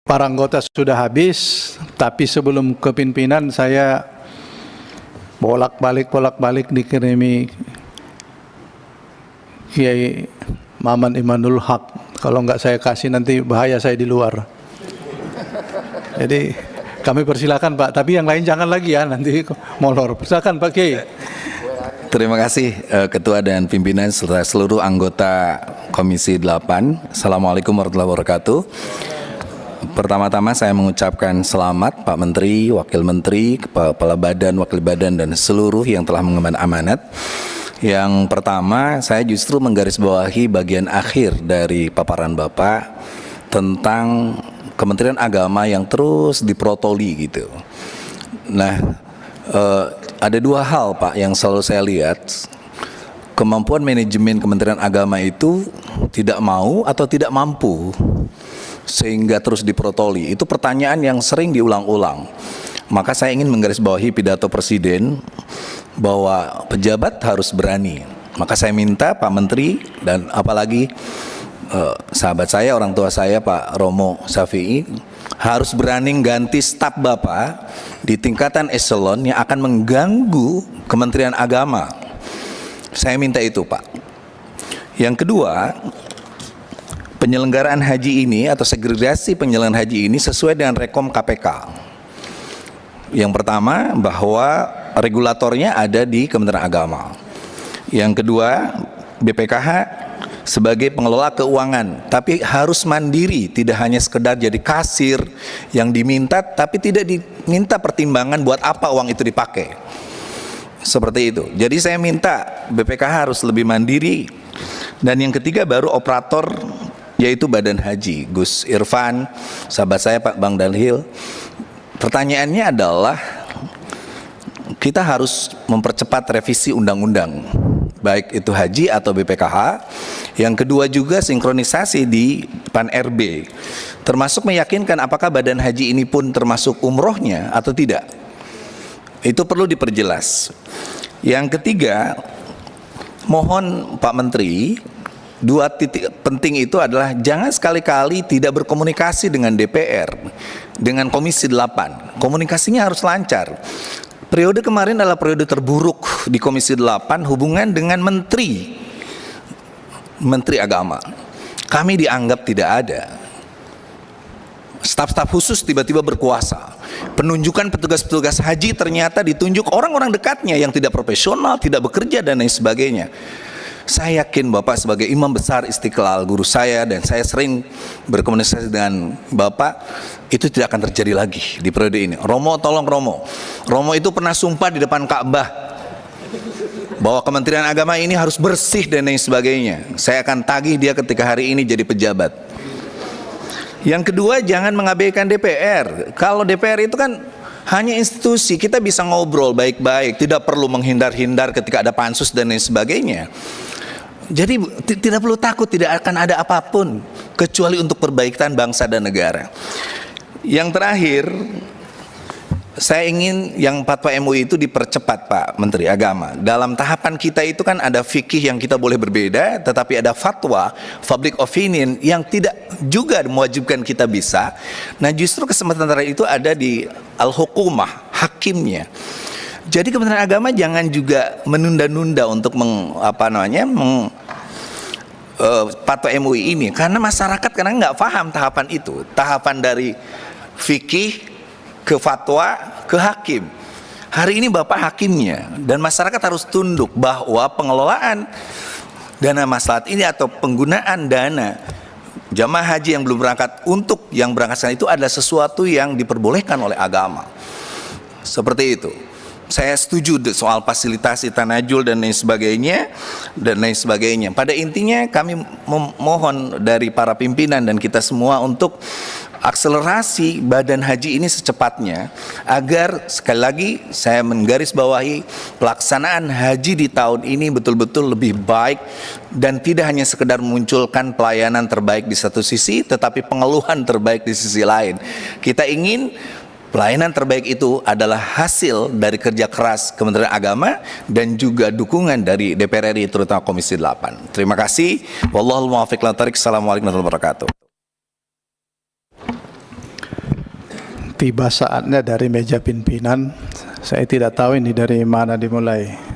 para anggota sudah habis, tapi sebelum kepimpinan saya bolak-balik dikirimi Kiai Maman Imanul Haq. Kalau enggak saya kasih nanti bahaya saya di luar. Jadi kami persilakan Pak, tapi yang lain jangan lagi ya, nanti molor. Persilakan Pak Kiai. Terima kasih Ketua dan pimpinan serta seluruh anggota Komisi 8. Assalamualaikum warahmatullahi wabarakatuh. Pertama-tama saya mengucapkan selamat Pak Menteri, Wakil Menteri, Kepala Badan, Wakil Badan, dan seluruh yang telah mengemban amanat. Yang pertama, saya justru menggarisbawahi bagian akhir dari paparan Bapak tentang Kementerian Agama yang terus diprotoli gitu. Nah, ada dua hal Pak yang selalu saya lihat. Kemampuan manajemen Kementerian Agama itu tidak mau atau tidak mampu sehingga terus diprotoli. Itu pertanyaan yang sering diulang-ulang. Maka saya ingin menggarisbawahi pidato Presiden bahwa pejabat harus berani. Maka saya minta Pak Menteri dan apalagi sahabat saya, orang tua saya Pak Romo Syafi'i harus berani ganti staf Bapak di tingkatan eselon yang akan mengganggu Kementerian Agama. Saya minta itu Pak. Yang kedua, penyelenggaraan haji ini atau segregasi penyelenggaraan haji ini sesuai dengan Rekom KPK. Yang pertama, bahwa regulatornya ada di Kementerian Agama. Yang kedua, BPKH sebagai pengelola keuangan, tapi harus mandiri, tidak hanya sekedar jadi kasir yang diminta, tapi tidak diminta pertimbangan buat apa uang itu dipakai. Seperti itu. Jadi saya minta BPKH harus lebih mandiri. Dan yang ketiga baru operator, yaitu Badan Haji, Gus Irfan, sahabat saya Pak Bang Dalhil. Pertanyaannya adalah kita harus mempercepat revisi undang-undang, baik itu haji atau BPKH. Yang kedua juga sinkronisasi di PAN-RB, termasuk meyakinkan apakah Badan Haji ini pun termasuk umrohnya atau tidak. Itu perlu diperjelas. Yang ketiga, mohon Pak Menteri, dua titik penting itu adalah jangan sekali-kali tidak berkomunikasi dengan DPR, dengan Komisi 8. Komunikasinya harus lancar. Periode kemarin adalah periode terburuk di Komisi 8 hubungan dengan Menteri Agama. Kami dianggap tidak ada. Staf-staf khusus tiba-tiba berkuasa. Penunjukan petugas-petugas haji ternyata ditunjuk orang-orang dekatnya yang tidak profesional, tidak bekerja dan lain sebagainya. Saya yakin Bapak sebagai imam besar Istiqlal, guru saya, dan saya sering berkomunikasi dengan Bapak, itu tidak akan terjadi lagi di periode ini. Romo, tolong Romo. Romo itu pernah sumpah di depan Ka'bah bahwa Kementerian Agama ini harus bersih dan lain sebagainya. Saya akan tagih dia ketika hari ini jadi pejabat. Yang kedua, jangan mengabaikan DPR. Kalau DPR itu kan hanya institusi, kita bisa ngobrol baik-baik, tidak perlu menghindar-hindar ketika ada pansus dan lain sebagainya. Jadi tidak perlu takut, tidak akan ada apapun kecuali untuk perbaikan bangsa dan negara. Yang terakhir, saya ingin yang fatwa MUI itu dipercepat Pak Menteri Agama. Dalam tahapan kita itu kan ada fikih yang kita boleh berbeda, tetapi ada fatwa, public opinion yang tidak juga mewajibkan kita bisa. Nah justru kesempatan terakhir itu ada di al-hukumah, hakimnya. Jadi Kementerian Agama jangan juga menunda-nunda untuk fatwa MUI ini, karena masyarakat kadang nggak paham tahapan itu, tahapan dari fikih ke fatwa ke hakim. Hari ini Bapak hakimnya dan masyarakat harus tunduk bahwa pengelolaan dana maslahat ini atau penggunaan dana jamaah haji yang belum berangkat untuk yang berangkat sana itu adalah sesuatu yang diperbolehkan oleh agama. Seperti itu. Saya setuju soal fasilitasi tanajul dan lain sebagainya. Pada intinya kami memohon dari para pimpinan dan kita semua untuk akselerasi Badan Haji ini secepatnya, agar sekali lagi saya menggarisbawahi pelaksanaan haji di tahun ini betul-betul lebih baik dan tidak hanya sekedar memunculkan pelayanan terbaik di satu sisi, tetapi pengeluhan terbaik di sisi lain. Kita ingin pelayanan terbaik itu adalah hasil dari kerja keras Kementerian Agama dan juga dukungan dari DPR RI terutama Komisi 8. Terima kasih. Wallahul muwaffiq ila thoriq. Assalamualaikum warahmatullahi wabarakatuh. tiba saatnya dari meja pimpinan. Saya tidak tahu ini dari mana dimulai.